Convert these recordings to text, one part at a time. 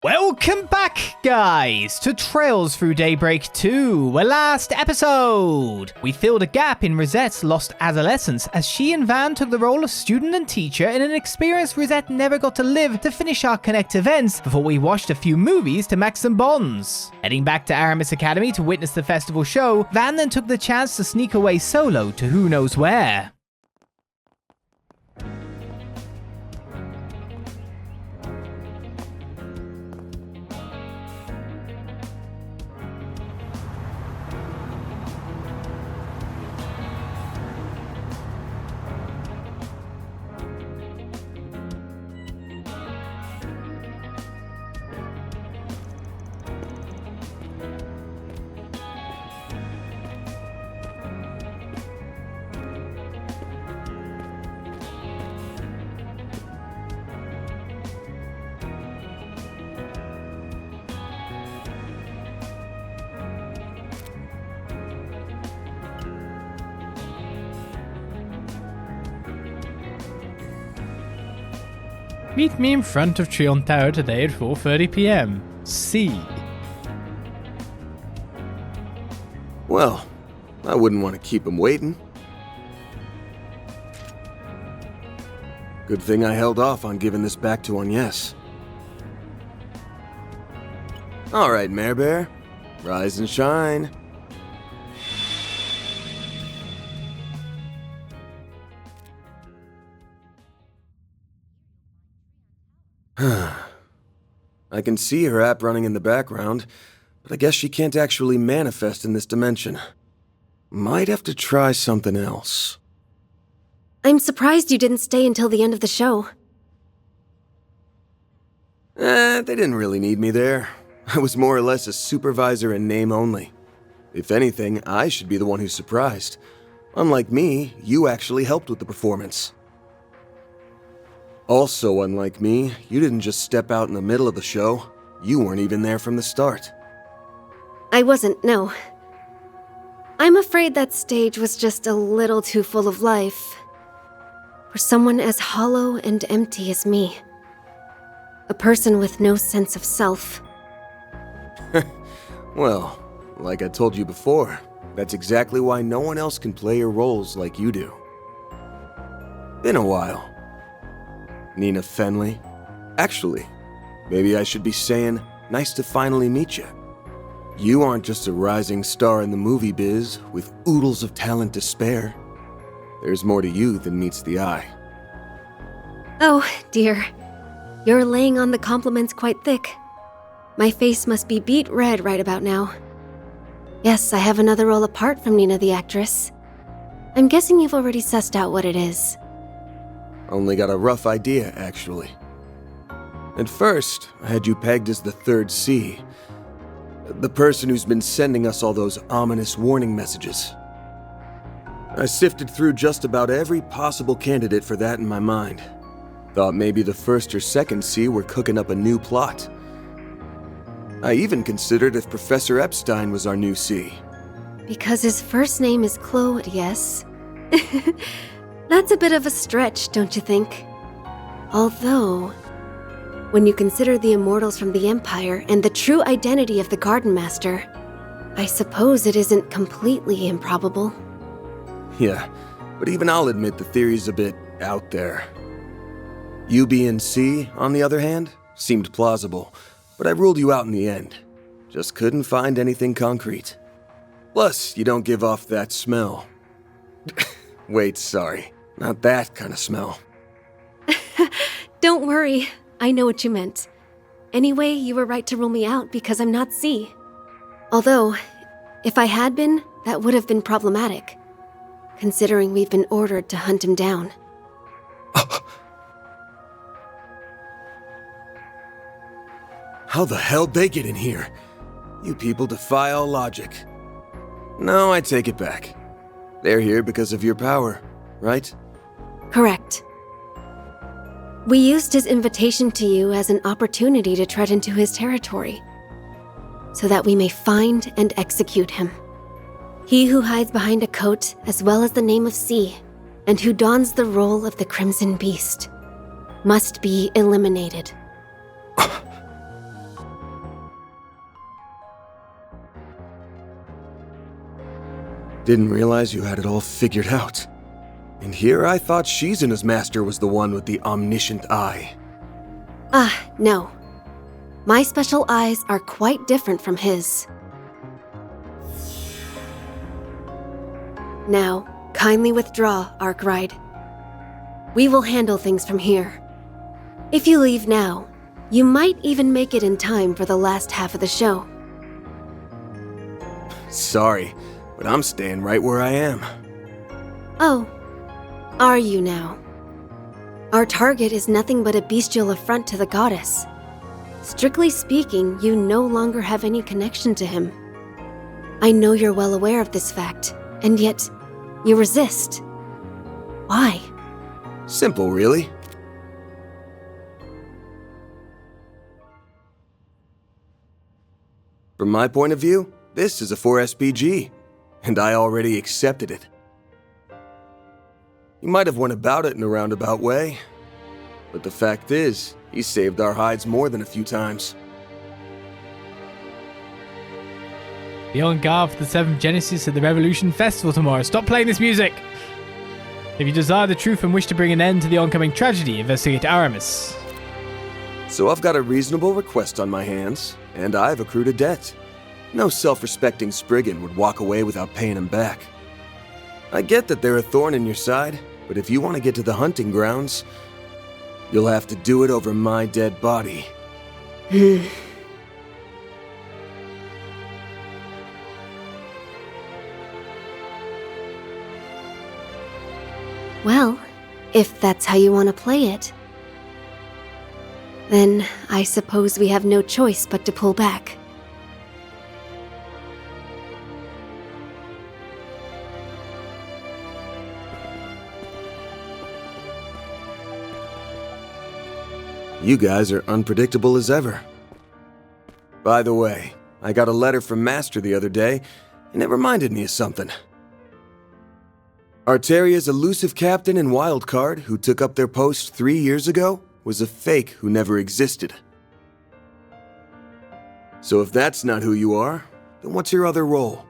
Welcome back, guys, to Trails Through Daybreak 2, our last episode. We filled a gap in Rosette's lost adolescence as she and Van took the role of student and teacher in an experience Rosette never got to live to finish our Connect events before we watched a few movies to max some bonds. Heading back to Aramis Academy to witness the festival show, Van then took the chance to sneak away solo to who knows where. Meet me in front of Trion Tower today at 4:30 p.m. C. Well, I wouldn't want to keep him waiting. Good thing I held off on giving this back to Agnes. Alright, Mare Bear. Rise and shine. I can see her app running in the background, but I guess she can't actually manifest in this dimension. Might have to try something else. I'm surprised you didn't stay until the end of the show. They didn't really need me there. I was more or less a supervisor in name only. If anything, I should be the one who's surprised. Unlike me, you actually helped with the performance. Also, unlike me, you didn't just step out in the middle of the show. You weren't even there from the start. I wasn't, no. I'm afraid that stage was just a little too full of life. For someone as hollow and empty as me. A person with no sense of self. Well, like I told you before, that's exactly why no one else can play your roles like you do. Been a while. Nina Fenly. Actually, maybe I should be saying, nice to finally meet you. You aren't just a rising star in the movie biz with oodles of talent to spare. There's more to you than meets the eye. Oh, dear. You're laying on the compliments quite thick. My face must be beet red right about now. Yes, I have another role apart from Nina the actress. I'm guessing you've already sussed out what it is. Only got a rough idea, actually. At first, I had you pegged as the third C. The person who's been sending us all those ominous warning messages. I sifted through just about every possible candidate for that in my mind. Thought maybe the first or second C were cooking up a new plot. I even considered if Professor Epstein was our new C. Because his first name is Claude, yes. That's a bit of a stretch, don't you think? Although, when you consider the immortals from the Empire and the true identity of the Garden Master, I suppose it isn't completely improbable. Yeah, but even I'll admit the theory's a bit out there. You being C, on the other hand, seemed plausible, but I ruled you out in the end. Just couldn't find anything concrete. Plus, you don't give off that smell. Wait, sorry. Not that kind of smell. Don't worry, I know what you meant. Anyway, you were right to rule me out because I'm not C. Although, if I had been, that would have been problematic, considering we've been ordered to hunt him down. How the hell'd they get in here? You people defy all logic. No, I take it back. They're here because of your power, right? Correct. We used his invitation to you as an opportunity to tread into his territory, so that we may find and execute him. He who hides behind a coat as well as the name of C, and who dons the role of the Crimson Beast, must be eliminated. Didn't realize you had it all figured out. And here I thought Shizuna's master was the one with the omniscient eye. No. My special eyes are quite different from his. Now, kindly withdraw, Arkride. We will handle things from here. If you leave now, you might even make it in time for the last half of the show. Sorry, but I'm staying right where I am. Oh, are you now? Our target is nothing but a bestial affront to the goddess. Strictly speaking, you no longer have any connection to him. I know you're well aware of this fact, and yet, you resist. Why? Simple, really. From my point of view, this is a 4SPG, and I already accepted it. You might have went about it in a roundabout way, but the fact is, he saved our hides more than a few times. Be on guard for the 7th Genesis at the Revolution Festival tomorrow. Stop playing this music! If you desire the truth and wish to bring an end to the oncoming tragedy, investigate Aramis. So I've got a reasonable request on my hands, and I've accrued a debt. No self-respecting Spriggan would walk away without paying him back. I get that they're a thorn in your side, but if you want to get to the hunting grounds, you'll have to do it over my dead body. Well, if that's how you want to play it, then I suppose we have no choice but to pull back. You guys are unpredictable as ever. By the way, I got a letter from Master the other day, and it reminded me of something. Arteria's elusive captain and wildcard, who took up their post 3 years ago, was a fake who never existed. So if that's not who you are, then what's your other role?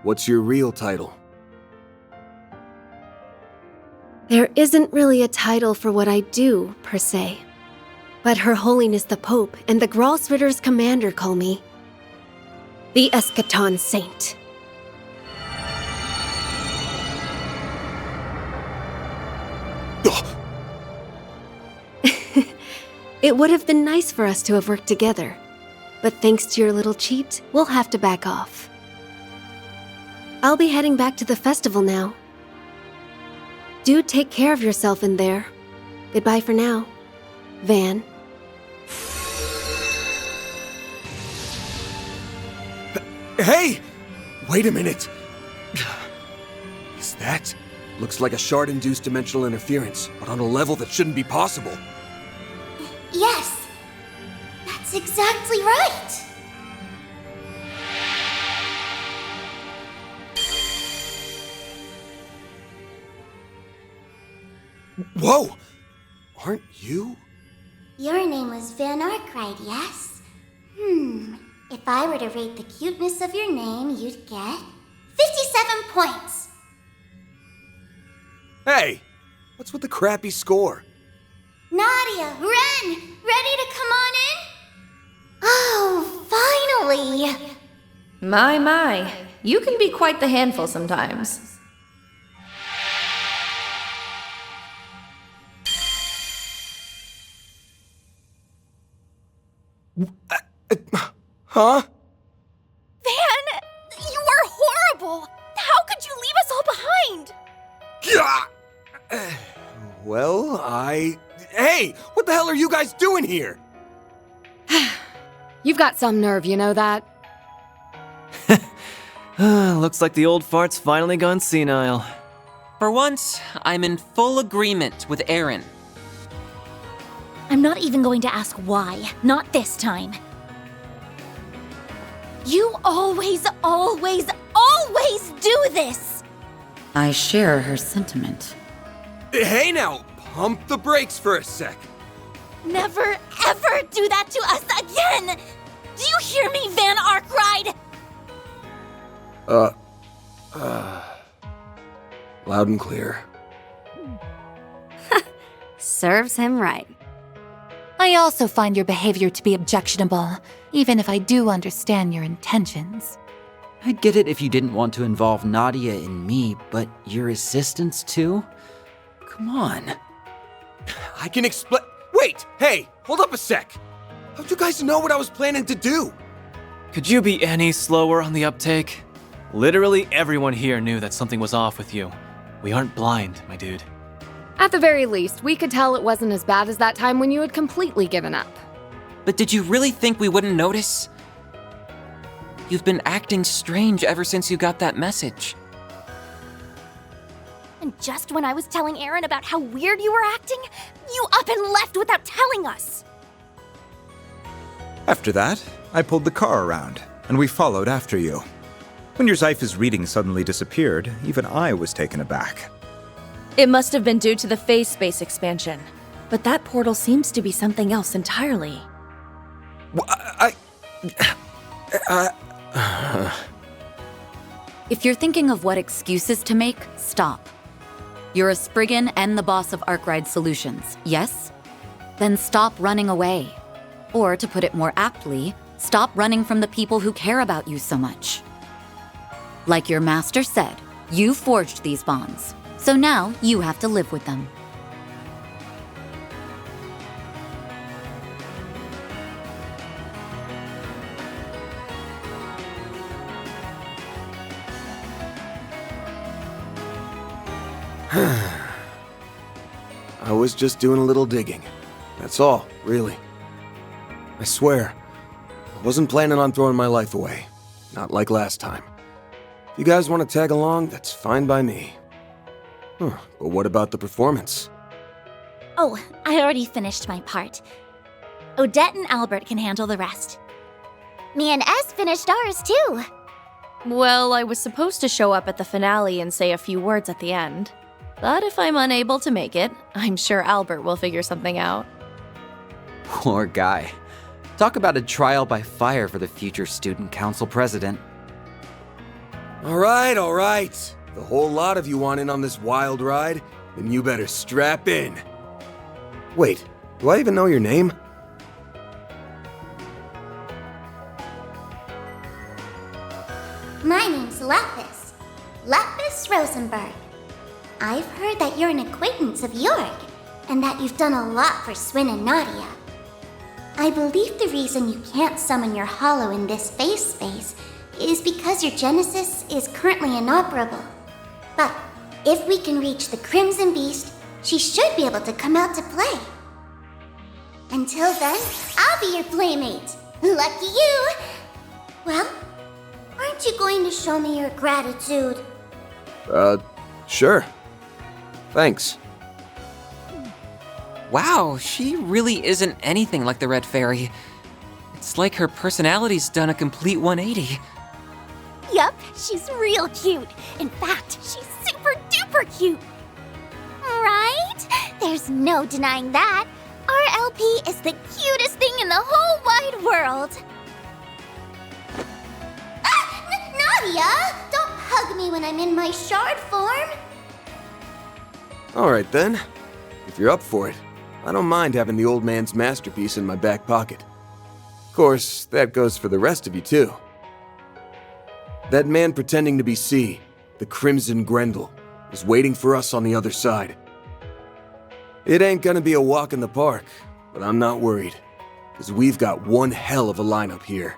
What's your real title? There isn't really a title for what I do, per se. But Her Holiness the Pope and the Grossritter's commander call me the Eschaton Saint. It would have been nice for us to have worked together, but thanks to your little cheat, we'll have to back off. I'll be heading back to the festival now. Do take care of yourself in there. Goodbye for now, Van. Hey! Wait a minute! Is that? Looks like a shard-induced dimensional interference, but on a level that shouldn't be possible. Yes! That's exactly right! Whoa! Aren't you? Your name was Van Arkride, yes? If I were to rate the cuteness of your name, you'd get 57 points! Hey! What's with the crappy score? Nadia, Ren! Ready to come on in? Oh, finally! My, you can be quite the handful sometimes. Huh? Van! You are horrible! How could you leave us all behind? Well, Hey! What the hell are you guys doing here? You've got some nerve, you know that? Looks like the old fart's finally gone senile. For once, I'm in full agreement with Aaron. I'm not even going to ask why. Not this time. You always do this! I share her sentiment. Hey now! Pump the brakes for a sec. Never, ever do that to us again! Do you hear me, Van Arkride? Loud and clear. Serves him right. I also find your behavior to be objectionable, even if I do understand your intentions. I'd get it if you didn't want to involve Nadia and me, but your assistants too? Come on. I can explain. Wait! Hey! Hold up a sec! How'd you guys know what I was planning to do? Could you be any slower on the uptake? Literally everyone here knew that something was off with you. We aren't blind, my dude. At the very least, we could tell it wasn't as bad as that time when you had completely given up. But did you really think we wouldn't notice? You've been acting strange ever since you got that message. And just when I was telling Aaron about how weird you were acting, you up and left without telling us! After that, I pulled the car around, and we followed after you. When your Zyphus reading suddenly disappeared, even I was taken aback. It must have been due to the phase space expansion. But that portal seems to be something else entirely. If you're thinking of what excuses to make, stop. You're a Spriggan and the boss of Arkride Solutions, yes? Then stop running away. Or, to put it more aptly, stop running from the people who care about you so much. Like your master said, you forged these bonds, so now you have to live with them. I was just doing a little digging. That's all, really. I swear, I wasn't planning on throwing my life away. Not like last time. If you guys want to tag along, that's fine by me. But what about the performance? Oh, I already finished my part. Odette and Albert can handle the rest. Me and S finished ours, too. Well, I was supposed to show up at the finale and say a few words at the end. But if I'm unable to make it, I'm sure Albert will figure something out. Poor guy. Talk about a trial by fire for the future student council president. All right. The whole lot of you want in on this wild ride, then you better strap in. Wait, do I even know your name? My name's Lapis. Lapis Rosenberg. I've heard that you're an acquaintance of York, and that you've done a lot for Swin and Nadia. I believe the reason you can't summon your hollow in this phase space is because your genesis is currently inoperable. But if we can reach the Crimson Beast, she should be able to come out to play. Until then, I'll be your playmate. Lucky you! Well, aren't you going to show me your gratitude? Sure. Thanks. Wow, she really isn't anything like the Red Fairy. It's like her personality's done a complete 180. Yup, she's real cute. In fact, she's super duper cute. Right? There's no denying that. Our LP is the cutest thing in the whole wide world. Nadia! Don't hug me when I'm in my shard form. All right then. If you're up for it, I don't mind having the old man's masterpiece in my back pocket. Of course, that goes for the rest of you too. That man pretending to be C, the Crimson Grendel, is waiting for us on the other side. It ain't gonna be a walk in the park, but I'm not worried, because we've got one hell of a lineup here.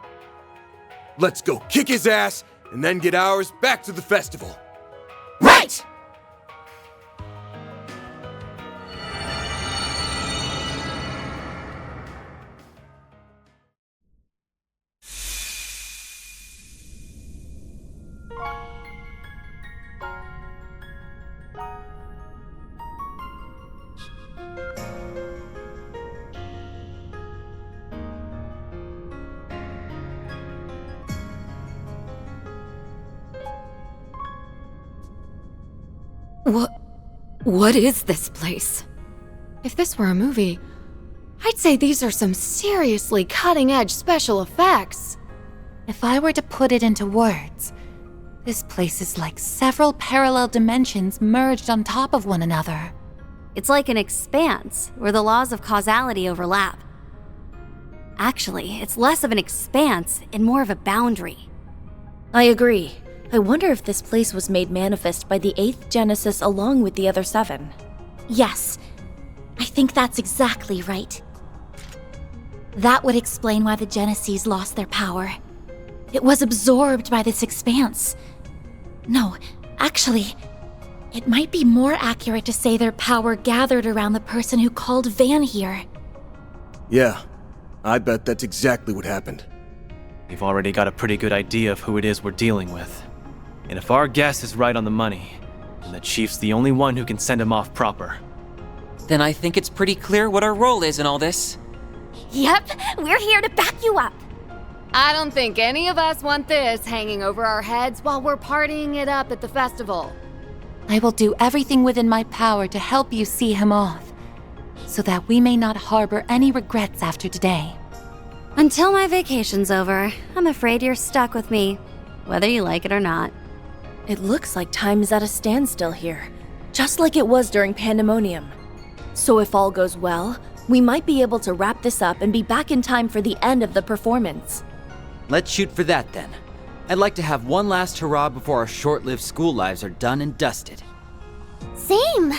Let's go kick his ass, and then get ours back to the festival. Right! What is this place? If this were a movie, I'd say these are some seriously cutting-edge special effects. If I were to put it into words, This place is like several parallel dimensions merged on top of one another. It's like an expanse, where the laws of causality overlap. Actually, it's less of an expanse and more of a boundary. I agree. I wonder if this place was made manifest by the 8th Genesis along with the other 7. Yes, I think that's exactly right. That would explain why the Genesis lost their power. It was absorbed by this expanse. No, actually, it might be more accurate to say their power gathered around the person who called Van here. Yeah, I bet that's exactly what happened. We've already got a pretty good idea of who it is we're dealing with. And if our guess is right on the money, then the chief's the only one who can send him off proper. Then I think it's pretty clear what our role is in all this. Yep, we're here to back you up. I don't think any of us want this hanging over our heads while we're partying it up at the festival. I will do everything within my power to help you see him off, so that we may not harbor any regrets after today. Until my vacation's over, I'm afraid you're stuck with me, whether you like it or not. It looks like time is at a standstill here, just like it was during Pandemonium. So if all goes well, we might be able to wrap this up and be back in time for the end of the performance. Let's shoot for that then. I'd like to have one last hurrah before our short-lived school lives are done and dusted. Same.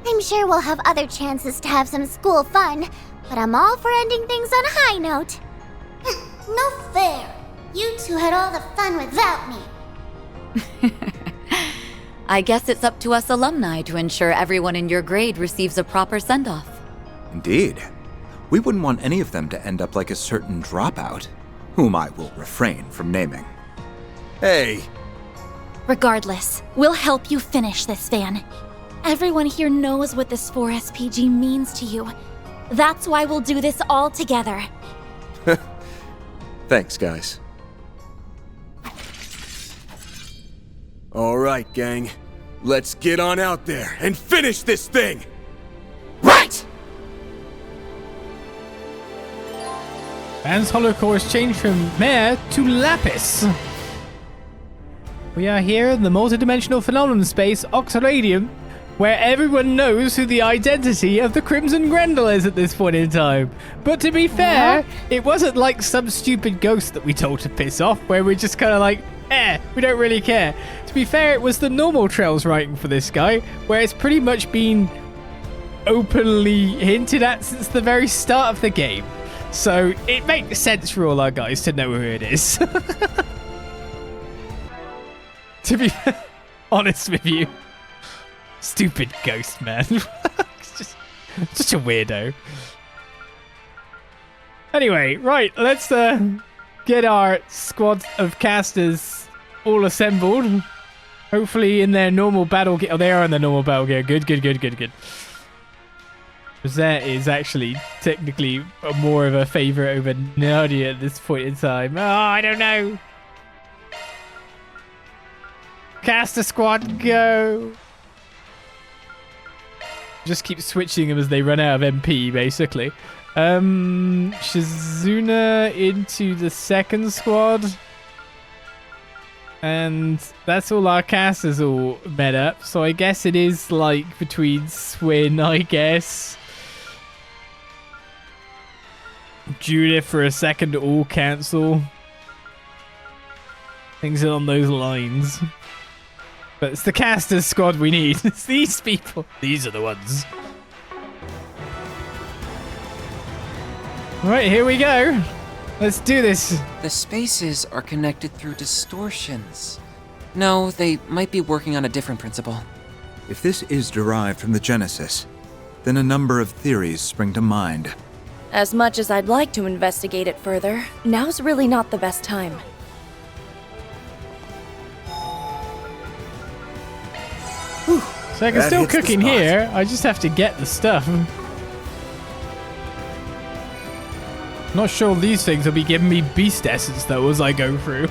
I'm sure we'll have other chances to have some school fun, but I'm all for ending things on a high note. No fair. You two had all the fun without me. I guess it's up to us alumni to ensure everyone in your grade receives a proper send-off. Indeed. We wouldn't want any of them to end up like a certain dropout, whom I will refrain from naming. Hey! Regardless, we'll help you finish this, Van. Everyone here knows what this 4SPG means to you. That's why we'll do this all together. Thanks, guys. All right, gang. Let's get on out there and finish this thing! Right! Van's holocore has changed from Mare to Lapis. We are here in the multidimensional phenomenon space Oct-Radium, where everyone knows who the identity of the Crimson Grendel is at this point in time. But to be fair, it wasn't like some stupid ghost that we told to piss off, where we're just kind of like, we don't really care. To be fair, it was the normal Trails writing for this guy, where it's pretty much been openly hinted at since the very start of the game. So it makes sense for all our guys to know who it is. To be honest with you. Stupid ghost, man. It's just such a weirdo. Anyway, right, let's get our squad of casters all assembled. Hopefully in their normal battle gear. Oh, they are in their normal battle gear. Good. Rosette is actually technically more of a favorite over Nadia at this point in time. Oh, I don't know. Caster squad, go! Just keep switching them as they run out of MP, basically. Shizuna into the second squad. And that's all our casters all met up. So I guess it is like between Swin, I guess. Judith for a second all cancel. Things along those lines. But it's the casters squad we need. It's these people. These are the ones. Right, here we go. Let's do this. The spaces are connected through distortions. No, they might be working on a different principle. If this is derived from the Genesis, then a number of theories spring to mind. As much as I'd like to investigate it further, now's really not the best time. So I can still cook in here. I just have to get the stuff. Not sure these things will be giving me beast essence though as I go through.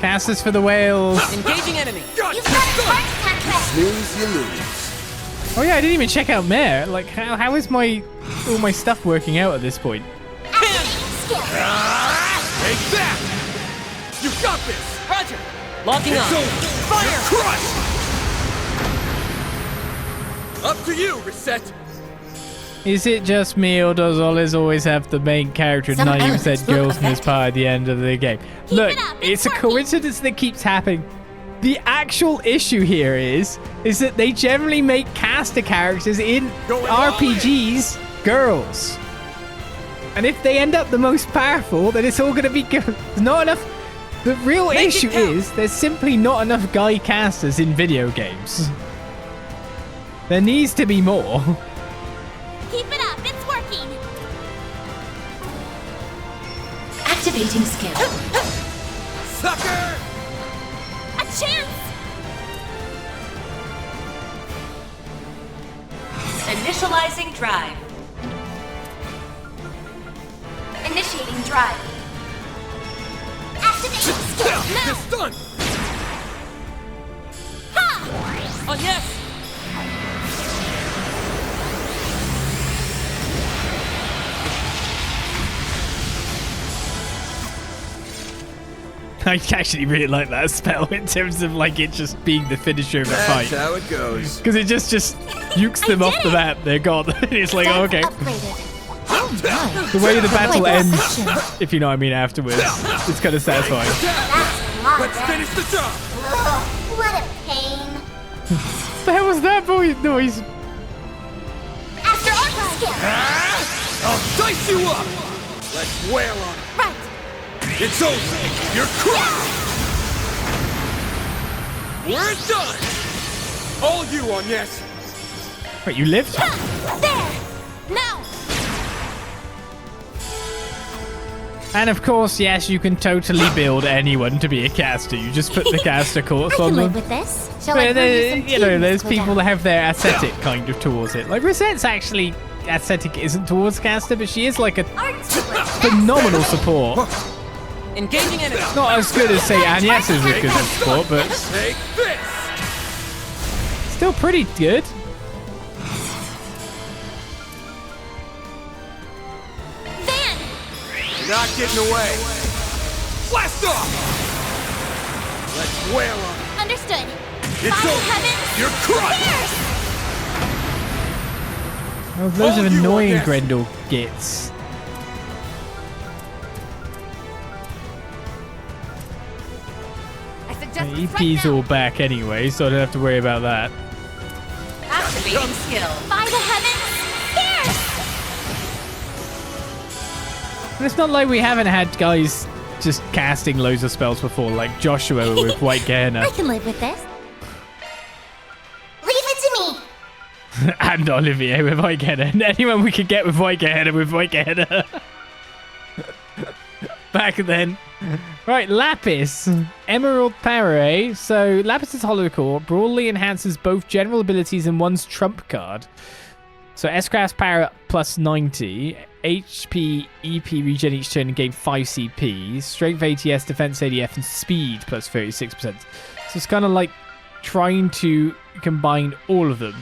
Casters for the whales. Engaging enemy. You've got a heart attack. Snooze, you lose. Oh yeah, I didn't even check out Mare. Like, how is all my stuff working out at this point? Take that! You got this! Roger! Locking on. Fire! Crush! Up to you, Reset! Is it just me, or does Oliz always have the main character 90% girls in this part at the end of the game? Look, it's a coincidence that keeps happening. The actual issue here is that they generally make caster characters in RPGs girls. And if they end up the most powerful, then it's all going to be girls. There's not enough. The real issue is there's simply not enough guy casters in video games. There needs to be more. Keep it up, it's working! Activating skill. Sucker! A chance! Initializing drive. Initiating drive. Activating skill, now! It's done! Ha! Oh, yes! I actually really like that spell in terms of like it just being the finisher of a fight. That's how it goes. Because it just nukes them off the map. They're gone. It's like, oh, okay. The way the battle ends, if you know what I mean, afterwards, it's kind of satisfying. Let's finish the job! What a pain. What the hell was that noise? After our skill. I'll dice you up! Let's wail on it! Right! It's over! You're crushed! We're done! All you on, yes! Wait, you lived? There! Now! And of course, yes, you can totally build anyone to be a caster. You just put the caster course I on can them. live with this. Shall But I bring you some you know, there's teams, people that have their aesthetic kind of towards it. Like Rosette's actually aesthetic isn't towards caster, but she is like a phenomenal support. Engaging enemy! Not as good as say Agnes is a good support, but Take this! still pretty good. Van! You're not getting away! Blast off! Let's wail on it! Understood. It's By the over! heavens! You're crushed! Pierce! Oh, those All are you annoying want, yes. Grendel gits. I suggest we EP's all back anyway, so I don't have to worry about that. Activating skill. By the heavens! Pierce! And it's not like we haven't had guys just casting loads of spells before, like Joshua with White Gehenna. I can live with this. Leave it to me. And Olivier with White Gehenna. And anyone we could get with White Gehenna with White Gehenna. Back then. Right, Lapis. Emerald Power, eh? So, Lapis's Hollow Core broadly enhances both general abilities and one's trump card. So, S-Craft's power up plus 90. HP, EP regen each turn and gain 5 CP. Strength ATS, Defense ADF, and Speed plus 36%. So, it's kind of like trying to combine all of them.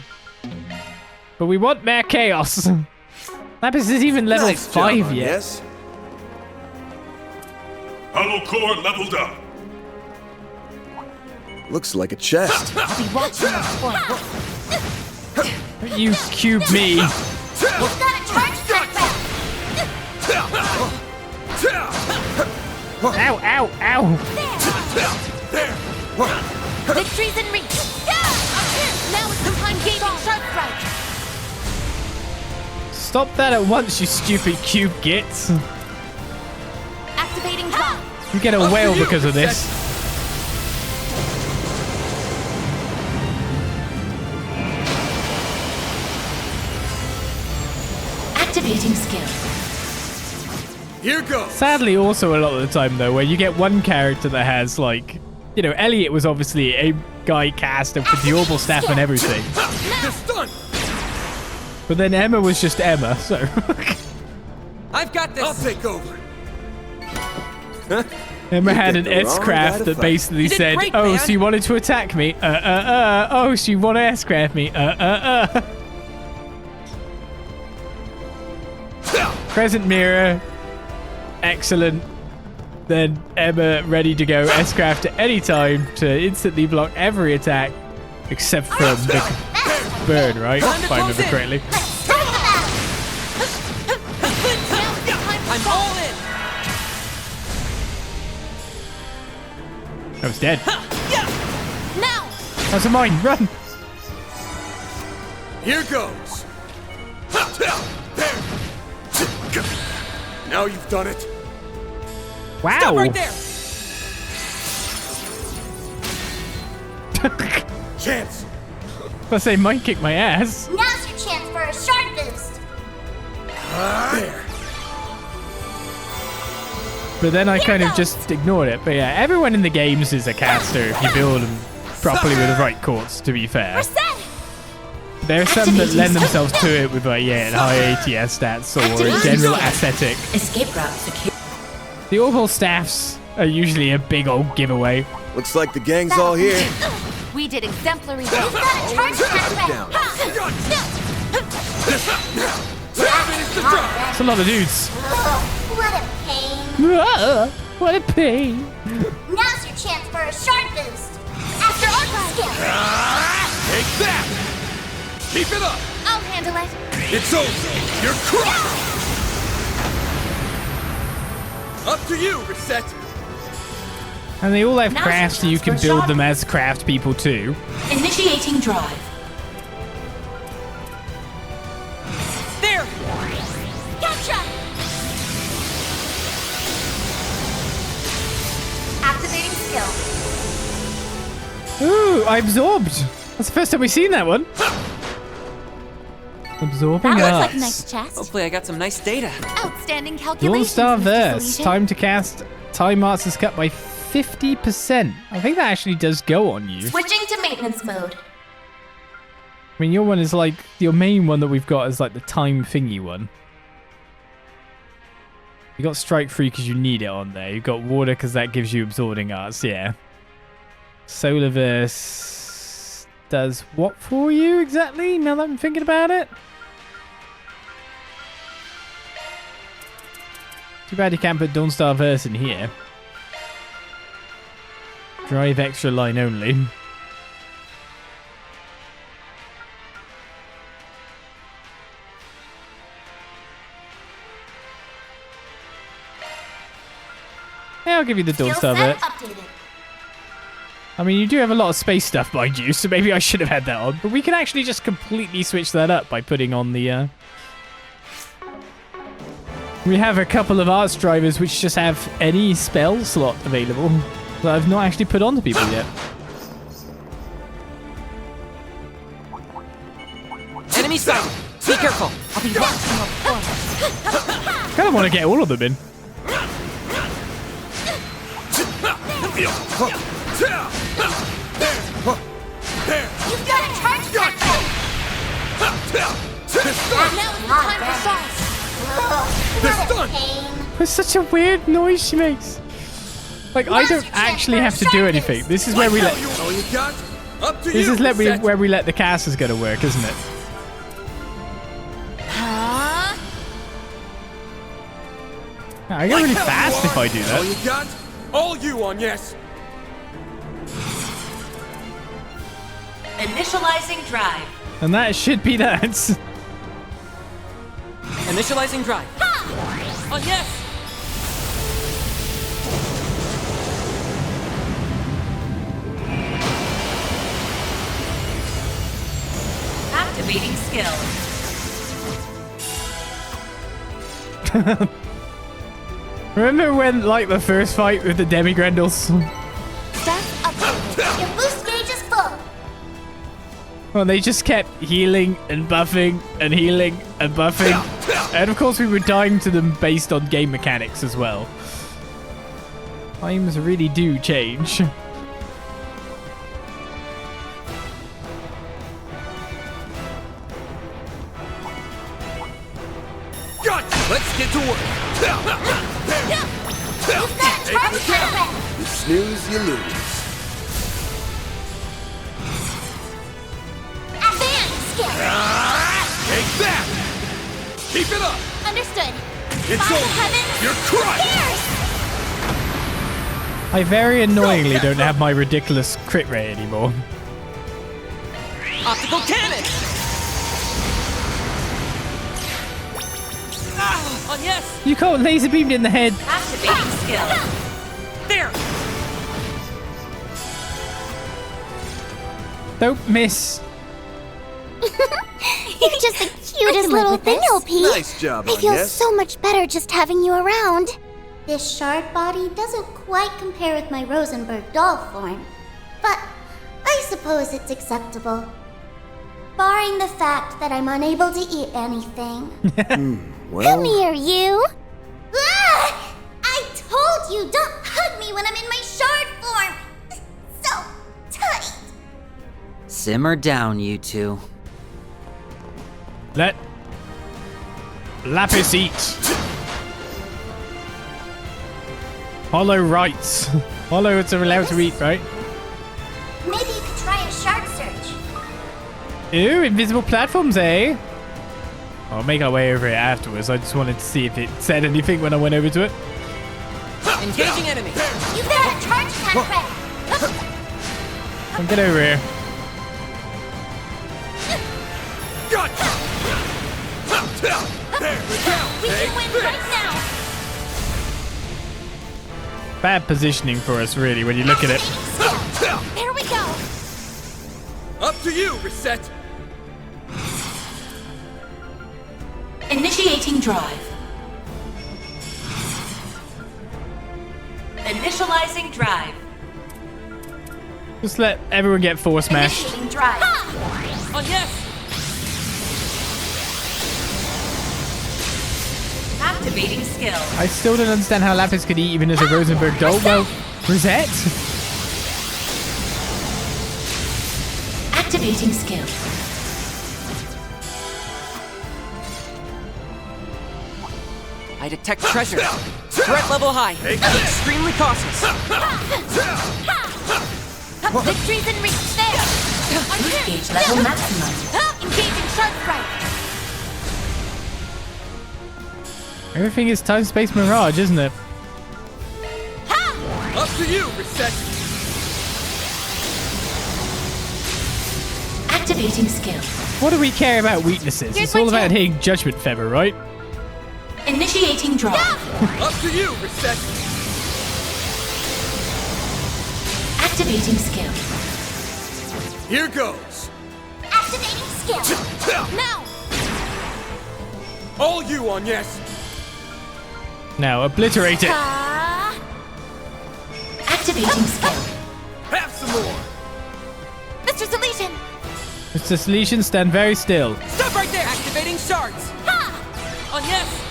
But we want more chaos. Lapis is even level 5 yet. Yes. Hollow core leveled up. Looks like a chest. I'll be watching you. You cube me. We've got a charge background. Ow, ow, ow. Victory's in reach. Now it's the time gaining sharp strike. Stop that at once, you stupid cube gits. Activating drop. You get a whale because of this. Activating skill. Here goes! Sadly, also a lot of the time, though, where you get one character that has, like, you know, Elliot was obviously a guy caster with the orbital staff and everything. It's done! But then Emma was just Emma, so. I've got this! I'll take over! Emma had an picked the wrong guy S-Craft to that fight. basically You did said, great, oh, man. so you wanted to attack me? Oh, so you want to S-Craft me? Crescent mirror. Excellent. then Emma ready to go S-craft at any time to instantly block every attack except from the bird, right? If I remember correctly. I'm all in. I was dead. Now! That's a mine. Run! Here goes. Now you've done it. Wow. Stop right there. Chance. I say mine kick my ass. Now's your chance for a shard boost. There. But then I kind of just ignored it. But yeah, everyone in the games is a caster if you build them properly with the right chords, to be fair. There are some that lend themselves to it with like, high ATS stats or general aesthetic. Escape route secure. The orbital staffs are usually a big old giveaway. Looks like the gang's all here. We did exemplary work. Put it down. It's a lot of dudes. What a pain. What a pain. Now's your chance for a shard boost. After Arkride skill. Take that. Keep it up. I'll handle it. It's over. You're crushed. Up to you, Reset. And they all have Now's crafts, so your you chance can for a build shot. them as craft people too. Initiating drive. There. Gotcha! Activating skill. Ooh, I absorbed. That's the first time we've seen that one. Absorbing That looks arts. like a nice chest. Hopefully I got some nice data. Outstanding Dawn calculations, Star Mr. Verse. Felician. Time to cast. Time arts is cut by 50%. I think that actually does go on you. Switching to maintenance mode. I mean, your one is like, your main one that we've got is like the time thingy one. You got Strike Free because you need it on there. You've got Water because that gives you absorbing arts, yeah. Solarverse does what for you exactly, now that I'm thinking about it? Too bad you can't put Dawnstar Verse in here. Drive extra line only. Yeah, I'll give you the Skill Dawnstar set Verse. updated. I mean, you do have a lot of space stuff behind you, so maybe I should have had that on. But we can actually just completely switch that up by putting on the... We have a couple of arts drivers which just have any spell slot available that I've not actually put on to people yet. Enemy sight. Be careful. I'll be watching your performance. Kind of want to get all of them in. You've got a charge factor. Now is the time for sauce. What a pain. It's such a weird noise she makes. Like, I don't actually have to do anything. This is where we let... All you got? Up to This you, is Reset. where we let the casters go to work, isn't it? Huh? I get really fast if I do All that. you got? All you on yes. Initializing drive. And that should be that. Initializing drive. Oh yes. Activating skill. Remember when, like, the first fight with the Demigrendels? Stats updated. Your boost gauge is full. Well, they just kept healing and buffing and healing and buffing. And of course we were dying to them based on game mechanics as well. Times really do change. Gotcha. Let's get to work. You've got a charge factor. You snooze, you lose. Advanced skill. Take that. Keep it up. Understood. It's By the over. heavens, You're crushed. Pierce. I very annoyingly don't have my ridiculous crit rate anymore. Optical cannon! Ah, on yes! You got laser beamed in the head. Activating skill. There! Don't miss. You're just the cutest little thing, OP. Nice job, I feel Agnes. so much better just having you around. This shard body doesn't quite compare with my Rosenberg doll form, but I suppose it's acceptable. Barring the fact that I'm unable to eat anything. Well, Come here, you! Ah! I told you, don't hug me when I'm in my shard form! So tight! Simmer down, you two. Let Lapis eat. Hollow rights. Hollow, it's allowed to eat, right? Maybe you could try a shard search. Ooh, invisible platforms, eh? I'll make our way over it afterwards. I just wanted to see if it said anything when I went over to it. Engaging enemy! You better charge attack ready! I'll get over here. Gotcha! There we go! We can win right now! Bad positioning for us, really, when you look at it. There we go! Up to you, Reset! Initiating drive. Initializing drive. Just let everyone get force smashed. Initiating drive. On yes! Activating skill. I still don't understand how Lapis could eat even as a Rosenberg doll. Well, Rosette? Activating skill. I detect treasure. Threat level high. Extremely cautious. Victory's in reach there! Gauge level maximum. Engaging sharp strike! Everything is time space mirage, isn't it? Up to you, Reset! Activating skill. What do we care about weaknesses? Here's It's all my about tip. hitting Judgment Feather, right? Initiating drive. Up to you, Reset! Activating skill. Here goes! Activating skill! Now! All you on yes! Now, obliterate it. Activating skill. Have some more! Mr. Solution! Mr. Solution, stand very still. Stop right there! Activating shards! On yes!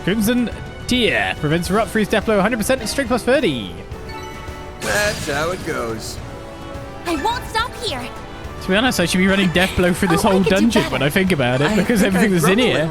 Crimson Tear prevents Erupt, freeze, death blow, 100% and strength plus 30. that's how it goes. I won't stop here! To be honest, I should be running death blow for this whole dungeon when I think about it, because everything that's in here.